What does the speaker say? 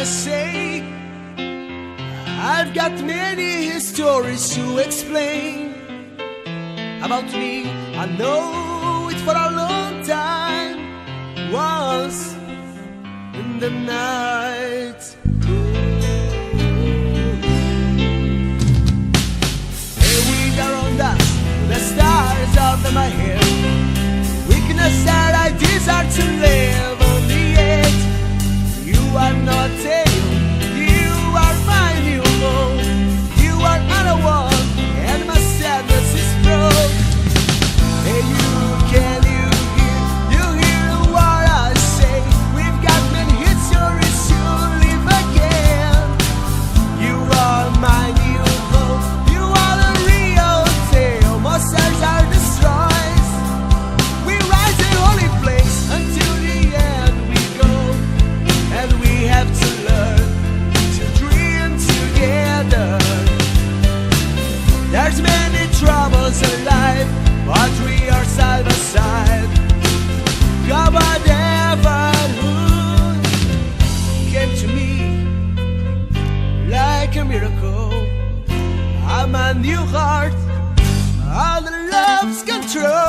gonna say? I've got many stories to explain about me. I know it for a long time. Once in the night, a wind around us, the stars of my head. Weakness that I desire to live on the edge. You are not tail, you are my new home. You are not one, and my sadness is broke. Hey, you hear what I say? We've got many histories to live again. You are my new home, you are the real tale. Most stars are destroyed. We rise in holy place until the end we go, and we have to learn to dream together. There's many troubles in life, but we are side by side. God, whatever came to me like a miracle. I'm a new heart, all the love's control.